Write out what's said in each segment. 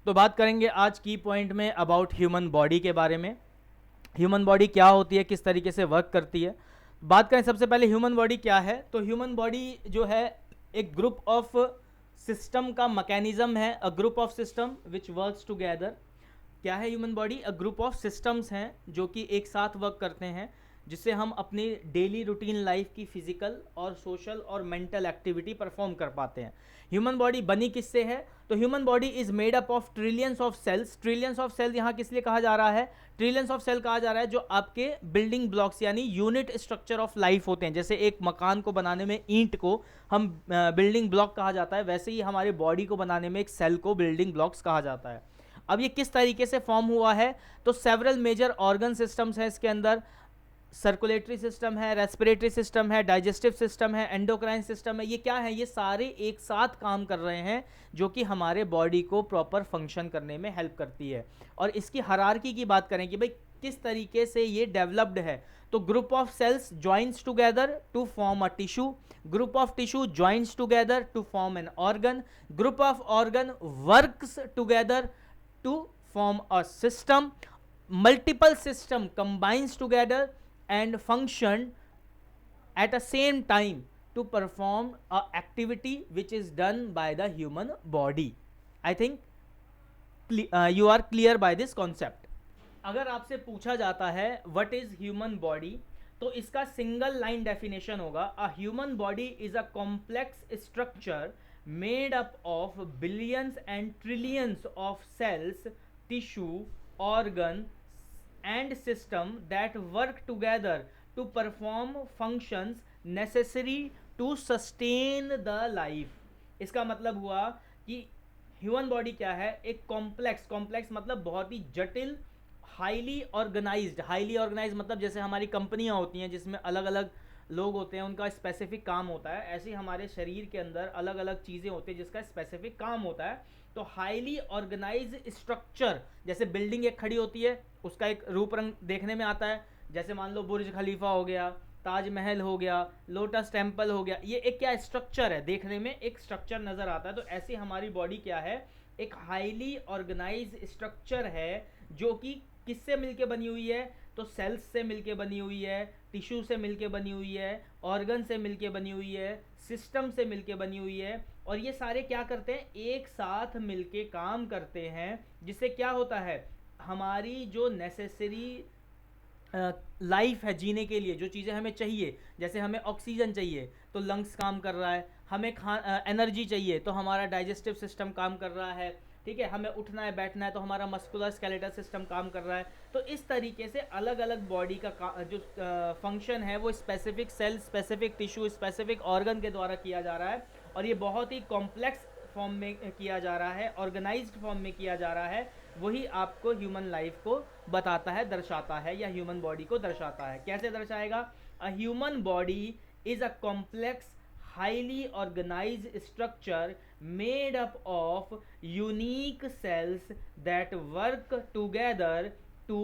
तो बात करेंगे आज की पॉइंट में अबाउट ह्यूमन बॉडी के बारे में। ह्यूमन बॉडी क्या होती है, किस तरीके से वर्क करती है। बात करें सबसे पहले ह्यूमन बॉडी क्या है, तो ह्यूमन बॉडी जो है एक ग्रुप ऑफ सिस्टम का मैकेनिज्म है, अ group of system which works together. क्या है human body? A group of systems हैं जो कि एक साथ वर्क करते हैं, जिससे हम अपनी डेली रूटीन लाइफ की फिजिकल और सोशल और मेंटल एक्टिविटी परफॉर्म कर पाते हैं। ह्यूमन बॉडी बनी किससे है? तो human body is made up of trillions of cells. Trillions of cell यहाँ किस लिए कहा जा रहा है? ट्रिलियंस ऑफ सेल कहा जा रहा है जो आपके बिल्डिंग ब्लॉक्स यानी यूनिट स्ट्रक्चर ऑफ लाइफ होते हैं। जैसे एक मकान को बनाने में ईंट को हम बिल्डिंग ब्लॉक कहा जाता है, वैसे ही हमारे बॉडी को बनाने में एक सेल को बिल्डिंग ब्लॉक्स कहा जाता है। अब ये किस तरीके से फॉर्म हुआ है? तो सेवरल मेजर ऑर्गन सिस्टम्स हैं इसके अंदर। सर्कुलेटरी सिस्टम है, रेस्पिरेटरी सिस्टम है, डाइजेस्टिव सिस्टम है, एंडोक्राइन सिस्टम है। ये क्या है? ये सारे एक साथ काम कर रहे हैं जो कि हमारे बॉडी को प्रॉपर फंक्शन करने में हेल्प करती है। और इसकी हायरार्की की बात करें कि भाई किस तरीके से ये डेवलप्ड है, तो group of cells joins together to form a tissue, group of tissue joins together to form an organ, group of organ works together to form a system, multiple system combines together and function at the same time to perform a activity which is done by the human body. I think you are clear by this concept. अगर आपसे पूछा जाता है what is human body, तो इसका single line definition होगा, अ human body is a complex structure made up of billions and trillions of cells, tissue, organs and system that work together to perform functions necessary to sustain the life. इसका मतलब हुआ कि human body क्या है? एक complex मतलब बहुत ही जटिल, हाईली ऑर्गेनाइज्ड मतलब जैसे हमारी कंपनियां होती हैं जिसमें अलग अलग लोग होते हैं, उनका स्पेसिफिक काम होता है, ऐसे ही हमारे शरीर के अंदर अलग अलग चीज़ें होती हैं जिसका स्पेसिफिक काम होता है। तो हाईली ऑर्गेनाइज्ड स्ट्रक्चर, जैसे बिल्डिंग एक खड़ी होती है उसका एक रूप रंग देखने में आता है, जैसे मान लो बुर्ज खलीफा हो गया, ताजमहल हो गया, लोटस टेम्पल हो गया, ये एक क्या स्ट्रक्चर है, देखने में एक स्ट्रक्चर नज़र आता है। तो ऐसे हमारी बॉडी क्या है? एक हाईली ऑर्गेनाइज्ड स्ट्रक्चर है जो कि किससे मिलके बनी हुई है? तो सेल्स से मिलके बनी हुई है, टिश्यू से मिलके बनी हुई है, ऑर्गन से मिलके बनी हुई है, सिस्टम से मिलके बनी हुई है। और ये सारे क्या करते हैं? एक साथ मिलके काम करते हैं, जिससे क्या होता है? हमारी जो नेसेसरी लाइफ है जीने के लिए, जो चीज़ें हमें चाहिए, जैसे हमें ऑक्सीजन चाहिए तो लंग्स काम कर रहा है, हमें एनर्जी चाहिए तो हमारा डाइजेस्टिव सिस्टम काम कर रहा है, ठीक है, हमें उठना है बैठना है तो हमारा मस्कुलर स्केलेटल सिस्टम काम कर रहा है। तो इस तरीके से अलग अलग बॉडी का जो फंक्शन है वो specific cell, specific tissue, specific organ के द्वारा किया जा रहा है। और ये बहुत ही कॉम्प्लेक्स फॉर्म में किया जा रहा है, ऑर्गेनाइज्ड फॉर्म में किया जा रहा है। वही आपको ह्यूमन लाइफ को बताता है, दर्शाता है, या ह्यूमन बॉडी को दर्शाता है। कैसे दर्शाएगा? अ human body is a complex highly organized structure made up of unique cells that work together to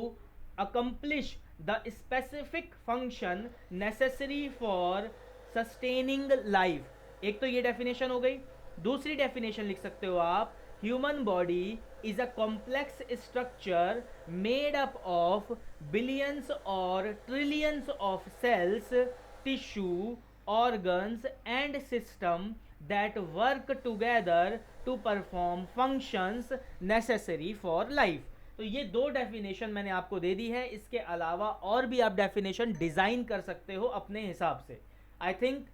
accomplish the specific function necessary for sustaining life. एक तो ये डेफिनेशन हो गई। दूसरी डेफिनेशन लिख सकते हो आप, human body is a complex structure made up of billions or trillions of cells, tissue, organs and system that work together to perform functions necessary for life. तो ये दो डेफिनेशन मैंने आपको दे दी है, इसके अलावा और भी आप डेफिनेशन डिज़ाइन कर सकते हो अपने हिसाब से। I think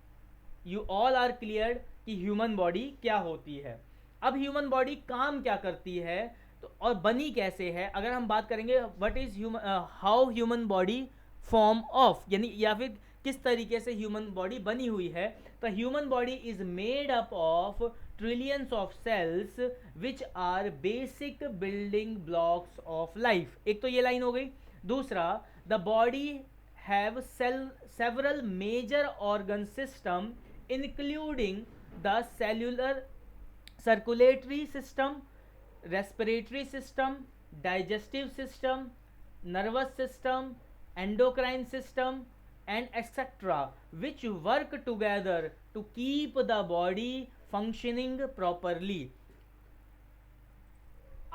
you all are clear कि ह्यूमन बॉडी क्या होती है। अब ह्यूमन बॉडी काम क्या करती है तो और बनी कैसे है, अगर हम बात करेंगे what is human, how human body form of, यानी या फिर किस तरीके से ह्यूमन बॉडी बनी हुई है, तो human body is made up of trillions of cells which are basic building blocks of life. एक तो ये लाइन हो गई। दूसरा, the body have several major organ system including the cellular circulatory system, respiratory system, digestive system, nervous system, endocrine system and etc., which work together to keep the body functioning properly.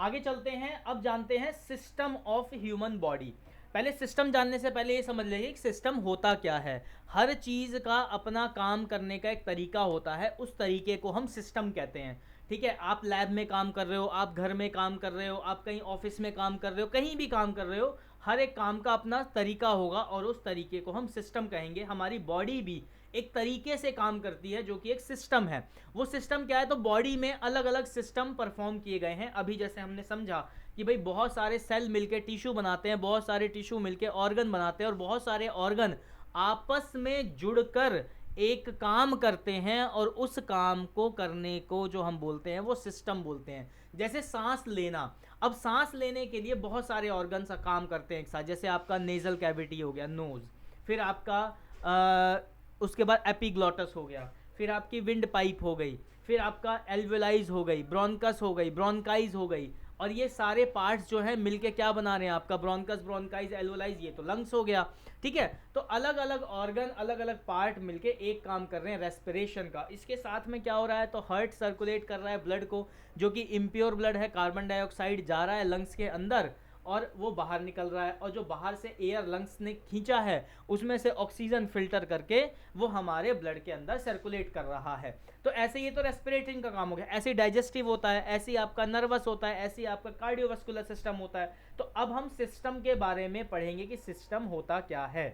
आगे चलते हैं, अब जानते हैं system of human body. पहले system जानने से पहले ये समझ लीजिए कि सिस्टम होता क्या है। हर चीज़ का अपना काम करने का एक तरीका होता है, उस तरीके को हम सिस्टम कहते हैं। ठीक है, आप लैब में काम कर रहे हो, आप घर में काम कर रहे हो, आप कहीं ऑफिस में काम कर रहे हो, कहीं भी काम कर रहे हो, हर एक काम का अपना तरीका होगा और उस तरीके को हम सिस्टम कहेंगे। हमारी बॉडी भी एक तरीके से काम करती है जो कि एक सिस्टम है। वो सिस्टम क्या है, तो बॉडी में अलग अलग सिस्टम परफॉर्म किए गए हैं। अभी जैसे हमने समझा कि भाई बहुत सारे सेल मिलके टिश्यू बनाते हैं, बहुत सारे टिश्यू मिलके ऑर्गन बनाते हैं, और बहुत सारे ऑर्गन आपस में जुड़कर एक काम करते हैं, और उस काम को करने को जो हम बोलते हैं वो सिस्टम बोलते हैं। जैसे सांस लेना, अब सांस लेने के लिए बहुत सारे ऑर्गन सा काम करते हैं एक साथ। जैसे आपका नेजल कैविटी हो गया, नोज, फिर आपका उसके बाद एपिग्लॉटस हो गया, फिर आपकी विंड पाइप हो गई, फिर आपका एल्वेलाइज हो गई, ब्रोंकस हो गई, ब्रोंकाइज हो गई, और ये सारे पार्ट्स जो है मिलके क्या बना रहे हैं, आपका ब्रोंकस, ब्रोंकाइज, एल्वेलाइज, ये तो लंग्स हो गया। ठीक है, तो अलग अलग ऑर्गन, अलग अलग पार्ट मिलके एक काम कर रहे हैं रेस्पिरेशन का। इसके साथ में क्या हो रहा है, तो हार्ट सर्कुलेट कर रहा है ब्लड को, जो कि इम्प्योर ब्लड है, कार्बन डाइऑक्साइड जा रहा है लंग्स के अंदर और वो बाहर निकल रहा है, और जो बाहर से एयर लंग्स ने खींचा है उसमें से ऑक्सीजन फिल्टर करके वो हमारे ब्लड के अंदर सर्कुलेट कर रहा है। तो ऐसे ये तो रेस्पिरेटिंग का काम हो गया। ऐसे डाइजेस्टिव होता है, ऐसे ही आपका नर्वस होता है, ऐसे ही आपका कार्डियोवास्कुलर सिस्टम होता है। तो अब हम सिस्टम के बारे में पढ़ेंगे कि सिस्टम होता क्या है।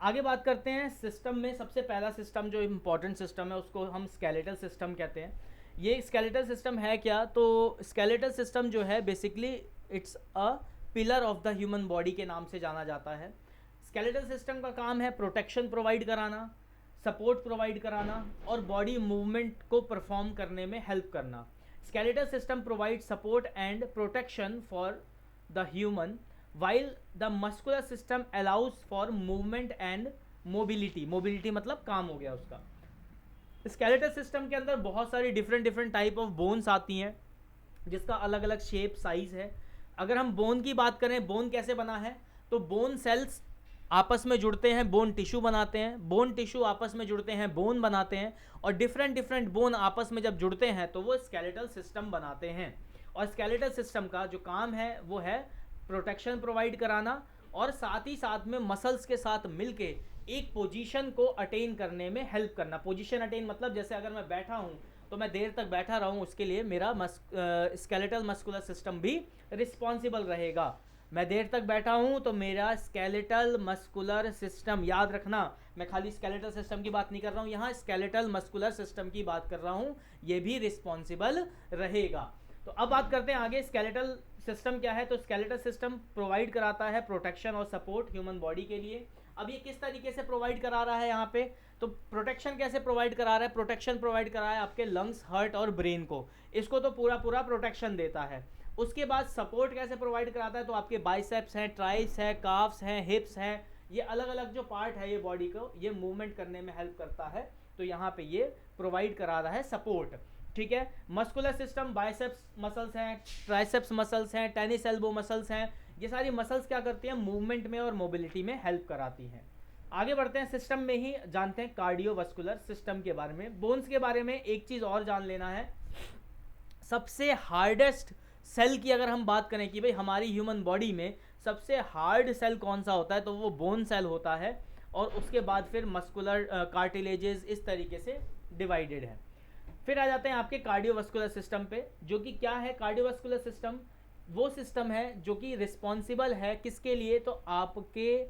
आगे बात करते हैं सिस्टम में। सबसे पहला सिस्टम जो इम्पोर्टेंट सिस्टम है उसको हम स्केलेटल सिस्टम कहते हैं। ये स्केलेटल सिस्टम है क्या, तो स्केलेटल सिस्टम जो है basically it's a pillar of the human body के नाम से जाना जाता है। स्केलेटल सिस्टम का काम है प्रोटेक्शन प्रोवाइड कराना, सपोर्ट प्रोवाइड कराना और बॉडी मूवमेंट को परफॉर्म करने में हेल्प करना। Skeletal system provide support and protection for the human while the muscular system allows for movement and mobility। Mobility मतलब काम हो गया उसका। स्केलेटल सिस्टम के अंदर बहुत सारी डिफरेंट टाइप ऑफ बोन्स आती हैं जिसका अलग अलग शेप साइज है। अगर हम बोन की बात करें, बोन कैसे बना है, तो बोन सेल्स आपस में जुड़ते हैं, बोन टिश्यू बनाते हैं, बोन टिश्यू आपस में जुड़ते हैं, बोन बनाते हैं, और डिफरेंट बोन आपस में जब जुड़ते हैं तो वो स्केलेटल सिस्टम बनाते हैं। और स्केलेटल सिस्टम का जो काम है वो है प्रोटेक्शन प्रोवाइड कराना और साथ ही साथ में मसल्स के साथ मिलके एक पोजीशन को अटेन करने में हेल्प करना। पोजीशन अटेन मतलब जैसे अगर मैं बैठा हूं तो मैं देर तक बैठा रहूं, उसके लिए मेरा स्केलेटल मस्कुलर सिस्टम भी रिस्पॉन्सिबल रहेगा। मैं देर तक बैठा हूं तो मेरा स्केलेटल मस्कुलर सिस्टम, याद रखना मैं खाली स्केलेटल सिस्टम की बात नहीं कर रहा हूं, यहाँ स्केलेटल मस्कुलर सिस्टम की बात कर रहा हूं, ये भी रिस्पॉन्सिबल रहेगा। तो अब बात करते हैं आगे स्केलेटल सिस्टम क्या है। तो स्केलेटल सिस्टम प्रोवाइड कराता है प्रोटेक्शन और सपोर्ट ह्यूमन बॉडी के लिए। अब ये किस तरीके से प्रोवाइड करा रहा है यहाँ पे, तो प्रोटेक्शन कैसे प्रोवाइड करा रहा है, प्रोटेक्शन प्रोवाइड करा है आपके लंग्स, हार्ट और ब्रेन को, इसको तो पूरा प्रोटेक्शन देता है। उसके बाद सपोर्ट कैसे प्रोवाइड कराता है, तो आपके बाइसेप्स हैं, ट्राइस है, काफ्स हैं, हिप्स हैं, ये अलग अलग जो पार्ट है ये बॉडी को ये मूवमेंट करने में हेल्प करता है। तो यहाँ पे ये प्रोवाइड करा रहा है सपोर्ट। ठीक है, मस्कुलर सिस्टम, बाइसेप्स मसल्स हैं, ट्राइसेप्स मसल्स हैं, टेनिस एल्बो मसल्स हैं, ये सारी मसल्स क्या करती हैं, मूवमेंट में और मोबिलिटी में हेल्प कराती हैं। आगे बढ़ते हैं, सिस्टम में ही जानते हैं कार्डियोवास्कुलर सिस्टम के बारे में। बोन्स के बारे में एक चीज़ और जान लेना है, सबसे हार्डेस्ट सेल की अगर हम बात करें कि भाई हमारी ह्यूमन बॉडी में सबसे हार्ड सेल कौन सा होता है, तो वो बोन सेल होता है, और उसके बाद फिर मस्कुलर कार्टिलेजेस इस तरीके से डिवाइडेड है। फिर आ जाते हैं आपके कार्डियोवास्कुलर सिस्टम पे, जो कि क्या है, कार्डियोवास्कुलर सिस्टम वो सिस्टम है जो कि रिस्पॉन्सिबल है किसके लिए, तो आपके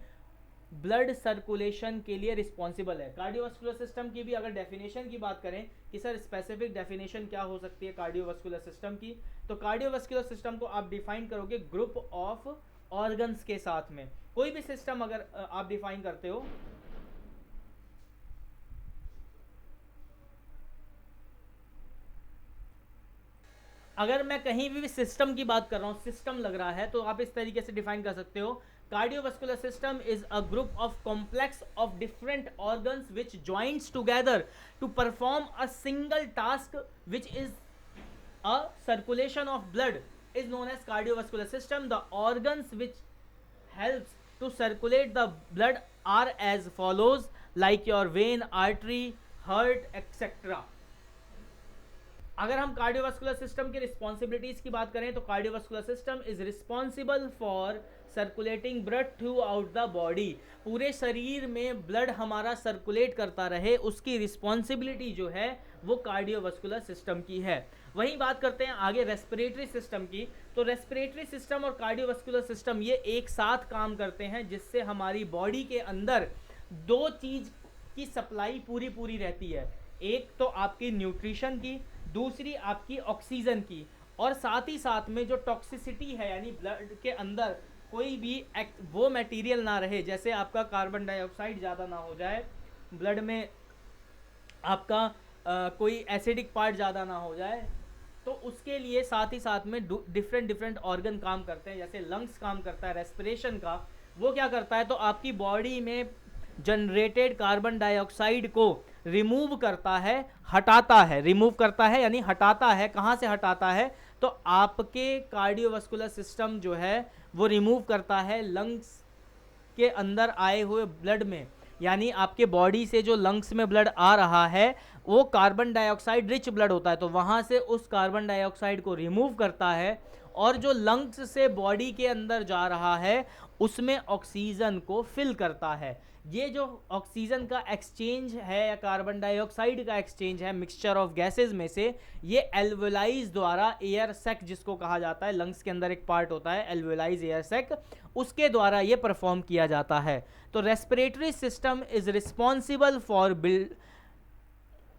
ब्लड सर्कुलेशन के लिए रिस्पॉन्सिबल है। कार्डियोवास्कुलर सिस्टम की भी अगर डेफिनेशन की बात करें कि सर स्पेसिफिक डेफिनेशन क्या हो सकती है कार्डियोवास्कुलर सिस्टम की, तो कार्डियोवास्कुलर सिस्टम को आप डिफाइन करोगे ग्रुप ऑफ ऑर्गन्स के साथ में। कोई भी सिस्टम अगर आप डिफाइन करते हो, अगर मैं कहीं भी सिस्टम की बात कर रहा हूँ, सिस्टम लग रहा है, तो आप इस तरीके से डिफाइन कर सकते हो, cardiovascular system is a group of complex of different organs which joints together to perform a single task which is a circulation of blood is known as cardiovascular system. The organs which helps to circulate the blood are as follows, like your vein, artery, heart, etc. अगर हम cardiovascular system की responsibilities की बात करें तो cardiovascular system is responsible for circulating blood through out the body. पूरे शरीर में ब्लड हमारा सर्कुलेट करता रहे, उसकी रिस्पॉन्सिबिलिटी जो है वो कार्डियोवास्कुलर सिस्टम की है। वहीं बात करते हैं आगे रेस्पिरेटरी सिस्टम की, तो रेस्पिरेटरी सिस्टम और कार्डियोवास्कुलर सिस्टम ये एक साथ काम करते हैं, जिससे हमारी बॉडी के अंदर दो चीज की सप्लाई पूरी पूरी रहती है। एक तो आपकी न्यूट्रिशन की, दूसरी आपकी ऑक्सीजन की, और साथ ही साथ में जो टॉक्सिसिटी है यानी ब्लड के अंदर कोई भी वो मटेरियल ना रहे, जैसे आपका कार्बन डाइऑक्साइड ज़्यादा ना हो जाए, ब्लड में आपका कोई एसिडिक पार्ट ज़्यादा ना हो जाए, तो उसके लिए साथ ही साथ में डिफरेंट ऑर्गन काम करते हैं। जैसे लंग्स काम करता है रेस्पिरेशन का, वो क्या करता है तो आपकी बॉडी में जनरेटेड कार्बन डाइऑक्साइड को रिमूव करता है, हटाता है, रिमूव करता है यानी हटाता है। कहाँ से हटाता है तो आपके कार्डियोवास्कुलर सिस्टम जो है वो रिमूव करता है लंग्स के अंदर आए हुए ब्लड में, यानी आपके बॉडी से जो लंग्स में ब्लड आ रहा है वो कार्बन डाइऑक्साइड रिच ब्लड होता है, तो वहाँ से उस कार्बन डाइऑक्साइड को रिमूव करता है, और जो लंग्स से बॉडी के अंदर जा रहा है उसमें ऑक्सीजन को फिल करता है। ये जो ऑक्सीजन का एक्सचेंज है या कार्बन डाइऑक्साइड का एक्सचेंज है मिक्सचर ऑफ गैसेस में से, ये एल्वेलाइज द्वारा, एयर सैक जिसको कहा जाता है, लंग्स के अंदर एक पार्ट होता है एल्वेलाइज एयर सैक, उसके द्वारा ये परफॉर्म किया जाता है। तो respiratory system is responsible for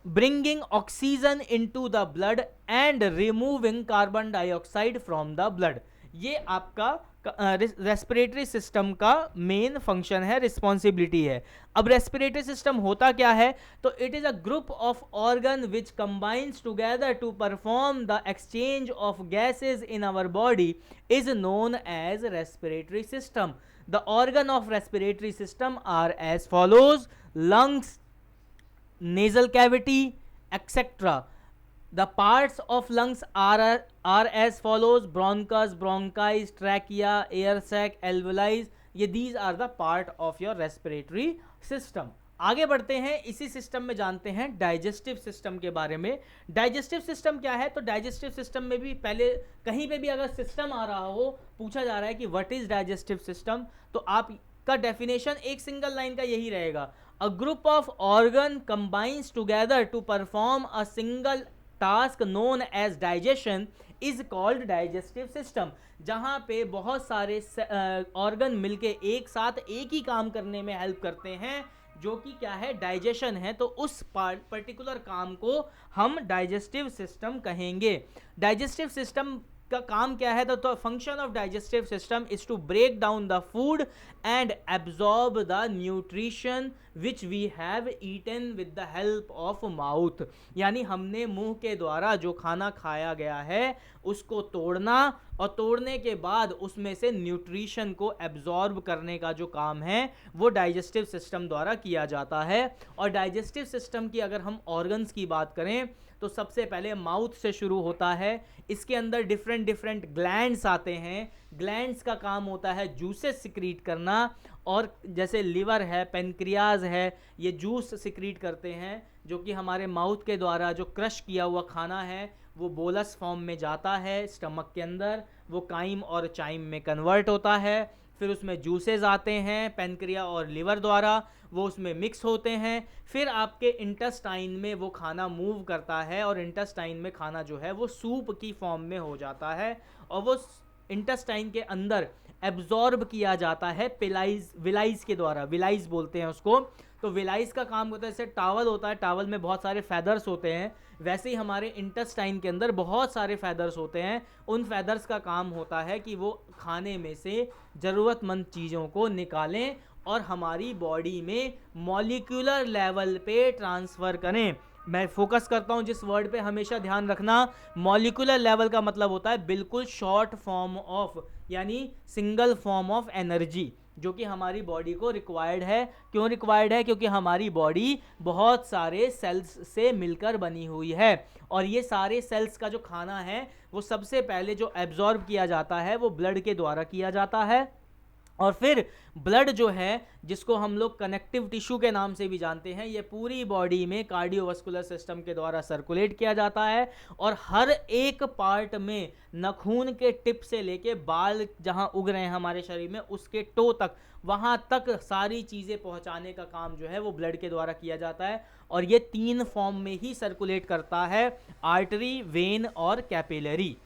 bringing oxygen into the blood and removing carbon dioxide from the blood। ये आपका रेस्पिरेटरी सिस्टम का मेन फंक्शन है, रिस्पॉन्सिबिलिटी है। अब रेस्पिरेटरी सिस्टम होता क्या है तो it is a group of organ which combines together to perform the exchange of gases in our body is known as respiratory system. The organ of respiratory system are as follows: lungs, nasal cavity, etc. The parts of lungs are as follows: bronchus, bronchi, trachea, air sac, alveoli। ये these are the part of your respiratory system। आगे बढ़ते हैं, इसी system में जानते हैं digestive system के बारे में। डाइजेस्टिव सिस्टम क्या है तो डाइजेस्टिव सिस्टम में भी पहले कहीं पे भी अगर सिस्टम आ रहा हो, पूछा जा रहा है कि व्हाट इज डाइजेस्टिव सिस्टम, तो आपका डेफिनेशन एक सिंगल लाइन का यही रहेगा: A group of organ combines together to perform a single task known as digestion is called digestive system। जहाँ पे बहुत सारे ऑर्गन मिलके एक साथ एक ही काम करने में हेल्प करते हैं, जो कि क्या है, डाइजेशन है, तो उस पर्टिकुलर काम को हम डाइजेस्टिव सिस्टम कहेंगे। डाइजेस्टिव सिस्टम का काम क्या है तो function of digestive system is to break down the food and absorb the nutrition which we have eaten with the help of mouth. यानी हमने मुंह के द्वारा जो खाना खाया गया है उसको तोड़ना, और तोड़ने के बाद उसमें से न्यूट्रिशन को एब्जॉर्ब करने का जो काम है वो डाइजेस्टिव सिस्टम द्वारा किया जाता है। और डाइजेस्टिव सिस्टम की अगर हम ऑर्गन्स की बात करें तो सबसे पहले माउथ से शुरू होता है। इसके अंदर डिफरेंट ग्लैंड्स आते हैं। ग्लैंड्स का काम होता है जूसेस सिक्रीट करना, और जैसे लिवर है, पेनक्रियाज है, ये जूस सिक्रीट करते हैं, जो कि हमारे माउथ के द्वारा जो क्रश किया हुआ खाना है वो बोलस फॉर्म में जाता है स्टमक के अंदर, वो काइम और चाइम में कन्वर्ट होता है, फिर उसमें जूसेस आते हैं पेनक्रिया और लिवर द्वारा, वो उसमें मिक्स होते हैं, फिर आपके इंटेस्टाइन में वो खाना मूव करता है, और इंटेस्टाइन में खाना जो है वो सूप की फॉर्म में हो जाता है, और वो इंटेस्टाइन के अंदर एब्जॉर्ब किया जाता है विलाइज के द्वारा, विलाइज बोलते हैं उसको। तो विलाइज का काम होता है, जैसे टावल होता है, टावल में बहुत सारे फैदर्स होते हैं, वैसे ही हमारे इंटेस्टाइन के अंदर बहुत सारे फैदर्स होते हैं। उन फैदर्स का काम होता है कि वो खाने में से ज़रूरतमंद चीज़ों को निकालें और हमारी बॉडी में मॉलिक्यूलर लेवल पे ट्रांसफ़र करें। मैं फोकस करता हूँ जिस वर्ड पे, हमेशा ध्यान रखना, मॉलिक्यूलर लेवल का मतलब होता है बिल्कुल शॉर्ट फॉर्म ऑफ, यानी सिंगल फॉर्म ऑफ एनर्जी, जो कि हमारी बॉडी को रिक्वायर्ड है। क्यों रिक्वायर्ड है? क्योंकि हमारी बॉडी बहुत सारे सेल्स से मिलकर बनी हुई है, और ये सारे सेल्स का जो खाना है वो सबसे पहले जो एब्जॉर्ब किया जाता है वो ब्लड के द्वारा किया जाता है, और फिर ब्लड जो है, जिसको हम लोग कनेक्टिव टिश्यू के नाम से भी जानते हैं, ये पूरी बॉडी में कार्डियोवास्कुलर सिस्टम के द्वारा सर्कुलेट किया जाता है और हर एक पार्ट में, नाखून के टिप से लेके बाल जहां उग रहे हैं हमारे शरीर में उसके टो तक, वहां तक सारी चीज़ें पहुंचाने का काम जो है वो ब्लड के द्वारा किया जाता है। और ये 3 फॉर्म में ही सर्कुलेट करता है, आर्टरी, वेन और कैपिलरी।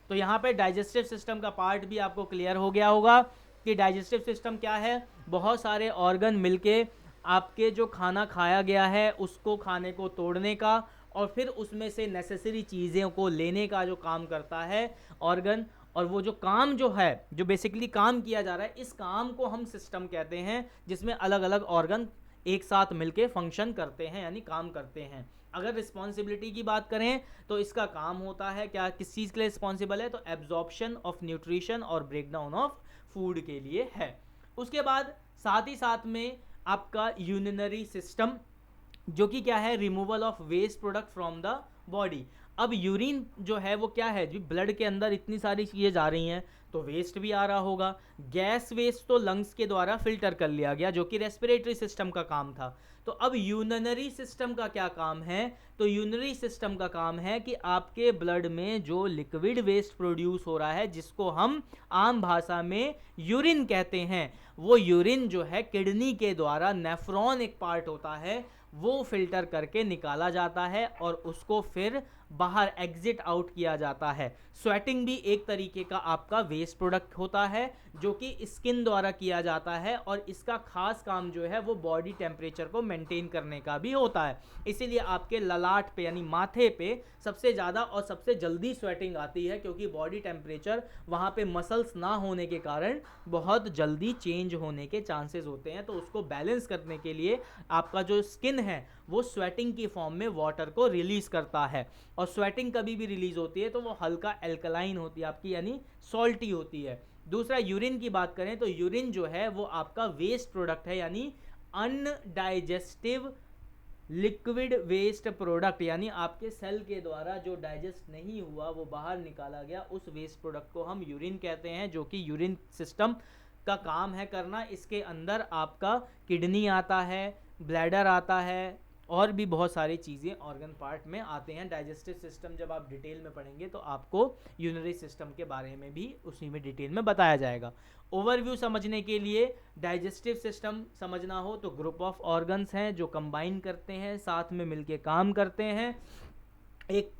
तो यहाँ पे डाइजेस्टिव सिस्टम का पार्ट भी आपको क्लियर हो गया होगा कि डाइजेस्टिव सिस्टम क्या है। बहुत सारे ऑर्गन मिलके आपके जो खाना खाया गया है उसको, खाने को तोड़ने का और फिर उसमें से नेसेसरी चीज़ों को लेने का जो काम करता है ऑर्गन। और वो जो काम जो है, जो बेसिकली काम किया जा रहा है, इस काम को हम सिस्टम कहते हैं, जिसमें अलग अलग ऑर्गन एक साथ मिलके फंक्शन करते हैं, यानी काम करते हैं। अगर रिस्पॉन्सिबिलिटी की बात करें तो इसका काम होता है क्या, किस चीज़ के लिए रिस्पॉन्सिबल है, तो एब्जॉर्प्शन ऑफ न्यूट्रिशन और ब्रेकडाउन ऑफ फूड के लिए है। उसके बाद साथ ही साथ में आपका यूरिनरी सिस्टम, जो कि क्या है, removal of waste product from the body. अब यूरिन जो है वो क्या है, जो ब्लड के अंदर इतनी सारी चीज़ें जा रही हैं तो वेस्ट भी आ रहा होगा। गैस वेस्ट तो लंग्स के द्वारा फिल्टर कर लिया गया, जो कि रेस्पिरेटरी सिस्टम का काम था। तो अब यूरिनरी सिस्टम का क्या काम है, तो यूरिनरी सिस्टम का काम है कि आपके ब्लड में जो लिक्विड वेस्ट प्रोड्यूस हो रहा है, जिसको हम आम भाषा में यूरिन कहते हैं, वो यूरिन जो है किडनी के द्वारा, नेफ्रॉन एक पार्ट होता है, वो फिल्टर करके निकाला जाता है और उसको फिर बाहर एग्जिट आउट किया जाता है। स्वेटिंग भी एक तरीके का आपका वेस्ट प्रोडक्ट होता है, जो कि स्किन द्वारा किया जाता है और इसका खास काम जो है वो बॉडी टेम्परेचर को मेंटेन करने का भी होता है। इसीलिए आपके ललाट पे यानी माथे पे सबसे ज़्यादा और सबसे जल्दी स्वेटिंग आती है, क्योंकि बॉडी टेम्परेचर वहाँ पे मसल्स ना होने के कारण बहुत जल्दी चेंज होने के चांसेस होते हैं। तो उसको बैलेंस करने के लिए आपका जो स्किन है वो स्वेटिंग की फॉर्म में वाटर को रिलीज करता है, और स्वेटिंग कभी भी रिलीज होती है तो वो हल्का एल्कलाइन होती है आपकी, यानी सॉल्टी होती है। दूसरा, यूरिन की बात करें तो यूरिन जो है वो आपका वेस्ट प्रोडक्ट है, यानी अनडाइजेस्टिव लिक्विड वेस्ट प्रोडक्ट, यानी आपके सेल के द्वारा जो डाइजेस्ट नहीं हुआ वो बाहर निकाला गया, उस वेस्ट प्रोडक्ट को हम यूरिन कहते हैं, जो कि यूरिन सिस्टम का काम है करना। इसके अंदर आपका किडनी आता है, ब्लैडर आता है, और भी बहुत सारी चीज़ें ऑर्गन पार्ट में आते हैं। डाइजेस्टिव सिस्टम जब आप डिटेल में पढ़ेंगे तो आपको यूरिनरी सिस्टम के बारे में भी उसी में डिटेल में बताया जाएगा। ओवरव्यू समझने के लिए, डाइजेस्टिव सिस्टम समझना हो तो ग्रुप ऑफ ऑर्गन्स हैं जो कंबाइन करते हैं, साथ में मिलके काम करते हैं, एक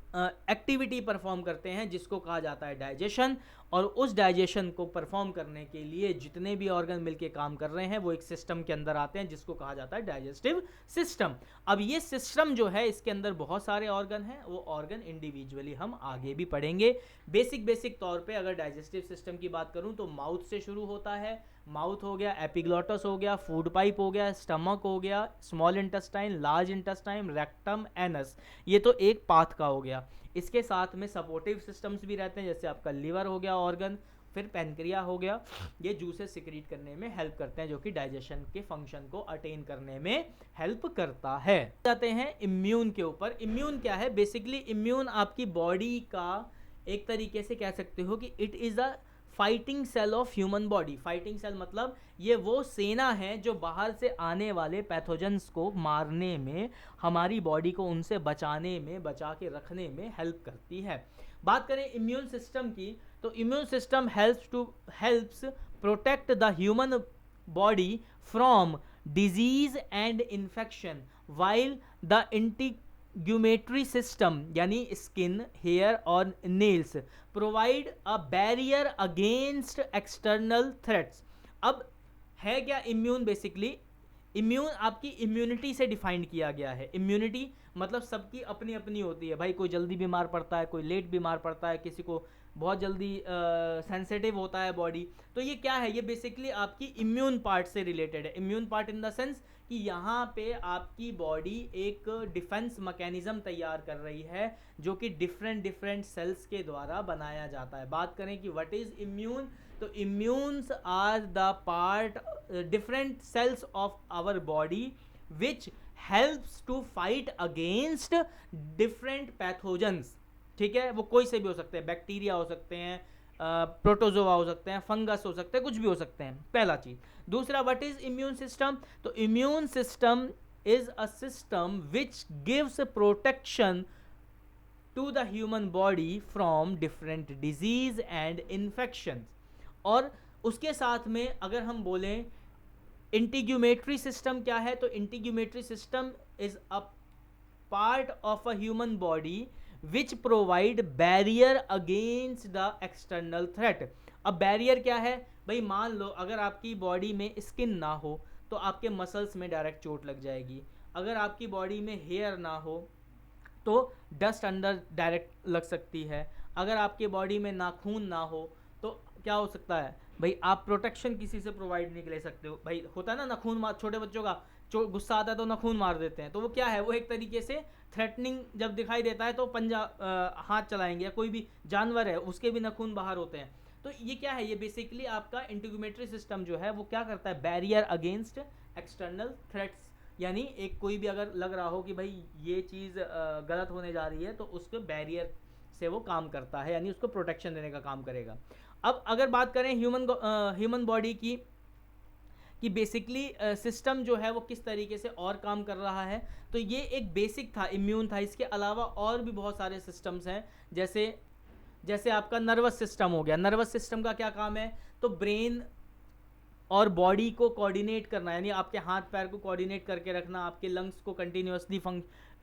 एक्टिविटी परफॉर्म करते हैं जिसको कहा जाता है डाइजेशन। और उस डाइजेशन को परफॉर्म करने के लिए जितने भी ऑर्गन मिलके काम कर रहे हैं वो एक सिस्टम के अंदर आते हैं, जिसको कहा जाता है डाइजेस्टिव सिस्टम। अब ये सिस्टम जो है, इसके अंदर बहुत सारे ऑर्गन हैं, वो ऑर्गन इंडिविजुअली हम आगे भी पढ़ेंगे। बेसिक तौर पे अगर डाइजेस्टिव सिस्टम की बात करूं तो माउथ से शुरू होता है। माउथ हो गया, एपिग्लॉटस हो गया, फूड पाइप हो गया, स्टमक हो गया, small intestine, large intestine, rectum, anus, ये तो एक पाथ का हो गया। इसके साथ में सपोर्टिव सिस्टम्स भी रहते हैं, जैसे आपका लिवर हो गया ऑर्गन, फिर पेनक्रिया हो गया, ये जूसेस सिक्रीट करने में हेल्प करते हैं, जो कि डाइजेशन के फंक्शन को अटेन करने में हेल्प करता है। जाते हैं इम्यून के ऊपर। इम्यून क्या है, बेसिकली इम्यून आपकी बॉडी का एक तरीके से कह सकते हो कि it is a fighting cell of human body. Fighting cell मतलब ये वो सेना है जो बाहर से आने वाले पैथोजेंस को मारने में, हमारी बॉडी को उनसे बचाने में, बचा के रखने में हेल्प करती है। बात करें इम्यून सिस्टम की तो immune system helps protect the human body from disease and infection, while the integumentary system यानी स्किन, हेयर और nails provide a barrier against external threats. अब है क्या इम्यून, बेसिकली इम्यून आपकी इम्यूनिटी से डिफाइंड किया गया है। इम्यूनिटी मतलब सबकी अपनी अपनी होती है भाई, कोई जल्दी बीमार पड़ता है, कोई लेट बीमार पड़ता है, किसी को बहुत जल्दी सेंसिटिव होता है बॉडी। तो ये क्या है, ये बेसिकली आपकी इम्यून पार्ट से रिलेटेड है। Immune part in the sense कि यहाँ पे आपकी बॉडी एक डिफेंस मैकेनिज्म तैयार कर रही है, जो कि डिफरेंट सेल्स के द्वारा बनाया जाता है। बात करें कि व्हाट इज इम्यून, तो immunes are the part different cells of our body which helps to fight against different pathogens. ठीक है, वो कोई से भी हो सकते हैं, बैक्टीरिया हो सकते हैं, प्रोटोजोआ हो सकते हैं, फंगस हो सकते हैं, कुछ भी हो सकते हैं, पहला चीज। दूसरा, व्हाट इज इम्यून सिस्टम? तो immune system is a system which gives protection to the human body from different disease and infection. और उसके साथ में अगर हम बोलें इंटीग्यूमेटरी सिस्टम क्या है, तो integumentary system is a part of a human body which provide barrier against the external threat. अब बैरियर क्या है भाई? मान लो अगर आपकी बॉडी में स्किन ना हो तो आपके मसल्स में डायरेक्ट चोट लग जाएगी। अगर आपकी बॉडी में हेयर ना हो तो डस्ट अंदर डायरेक्ट लग सकती है। अगर आपके बॉडी में नाखून ना हो तो क्या हो सकता है भाई? आप प्रोटेक्शन किसी से प्रोवाइड नहीं ले सकते हो। भाई होता है ना नाखून मार, छोटे बच्चों का गुस्सा आता है तो नाखून मार देते हैं, तो वो क्या है? वो एक तरीके से थ्रेटनिंग जब दिखाई देता है तो पंजा हाथ चलाएंगे, या कोई भी जानवर है उसके भी नाखून बाहर होते हैं। तो ये क्या है? ये बेसिकली आपका इंटीग्यूमेटरी सिस्टम जो है वो क्या करता है? Barrier against external threats. यानी एक कोई भी अगर लग रहा हो कि भाई ये चीज़ गलत होने जा रही है तो उसके बैरियर से वो काम करता है, यानी उसको प्रोटेक्शन देने का काम करेगा। अब अगर बात करें ह्यूमन बॉडी की कि बेसिकली सिस्टम जो है वो किस तरीके से और काम कर रहा है, तो ये एक बेसिक था, इम्यून था। इसके अलावा और भी बहुत सारे सिस्टम्स हैं, जैसे आपका नर्वस सिस्टम हो गया। नर्वस सिस्टम का क्या काम है? तो ब्रेन और बॉडी को कोऑर्डिनेट करना, यानी आपके हाथ पैर को कोऑर्डिनेट करके रखना, आपके लंग्स को कंटिन्यूअसली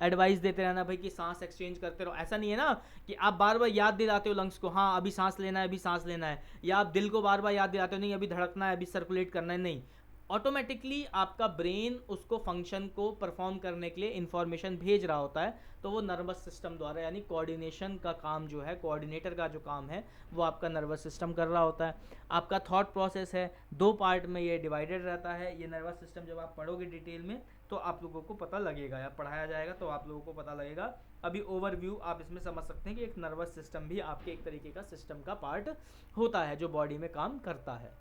एडवाइस देते रहना भाई कि सांस एक्सचेंज करते रहो। ऐसा नहीं है ना कि आप बार बार याद दिलाते हो लंग्स को, हाँ अभी सांस लेना है, अभी सांस लेना है, या आप दिल को बार बार याद दिलाते हो, नहीं अभी धड़कना है, अभी सर्कुलेट करना है। नहीं, ऑटोमेटिकली आपका ब्रेन उसको फंक्शन को परफॉर्म करने के लिए इंफॉर्मेशन भेज रहा होता है, तो वो नर्वस सिस्टम द्वारा, यानी कोऑर्डिनेशन का काम जो है, कोऑर्डिनेटर का जो काम है वो आपका नर्वस सिस्टम कर रहा होता है। आपका थॉट प्रोसेस है, 2 पार्ट में ये डिवाइडेड रहता है। ये नर्वस सिस्टम जब आप पढ़ोगे डिटेल में तो आप लोगों को पता लगेगा, या पढ़ाया जाएगा तो आप लोगों को पता लगेगा। अभी ओवरव्यू आप इसमें समझ सकते हैं कि एक नर्वस सिस्टम भी आपके एक तरीके का सिस्टम का पार्ट होता है जो बॉडी में काम करता है।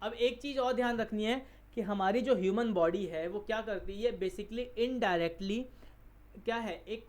अब एक चीज़ और ध्यान रखनी है कि हमारी जो ह्यूमन बॉडी है वो क्या करती है? बेसिकली इनडायरेक्टली क्या है? एक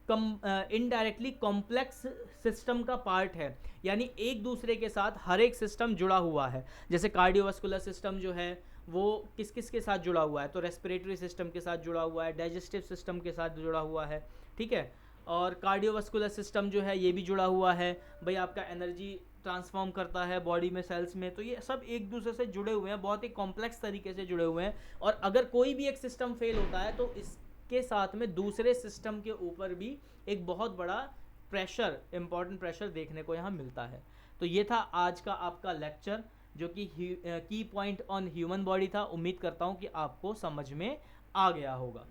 इनडायरेक्टली कॉम्प्लेक्स सिस्टम का पार्ट है, यानी एक दूसरे के साथ हर एक सिस्टम जुड़ा हुआ है। जैसे कार्डियोवास्कुलर सिस्टम जो है वो किस किस के साथ जुड़ा हुआ है? तो रेस्पिरेटरी सिस्टम के साथ जुड़ा हुआ है, डाइजेस्टिव सिस्टम के साथ जुड़ा हुआ है, ठीक है। और कार्डियोवास्कुलर सिस्टम जो है ये भी जुड़ा हुआ है, भाई आपका एनर्जी ट्रांसफॉर्म करता है बॉडी में, सेल्स में। तो ये सब एक दूसरे से जुड़े हुए हैं, बहुत ही कॉम्प्लेक्स तरीके से जुड़े हुए हैं। और अगर कोई भी एक सिस्टम फेल होता है तो इसके साथ में दूसरे सिस्टम के ऊपर भी एक बहुत बड़ा प्रेशर, इंपॉर्टेंट प्रेशर देखने को यहाँ मिलता है। तो ये था आज का आपका लेक्चर, जो कि की पॉइंट ऑन ह्यूमन बॉडी था। उम्मीद करता हूँ कि आपको समझ में आ गया होगा।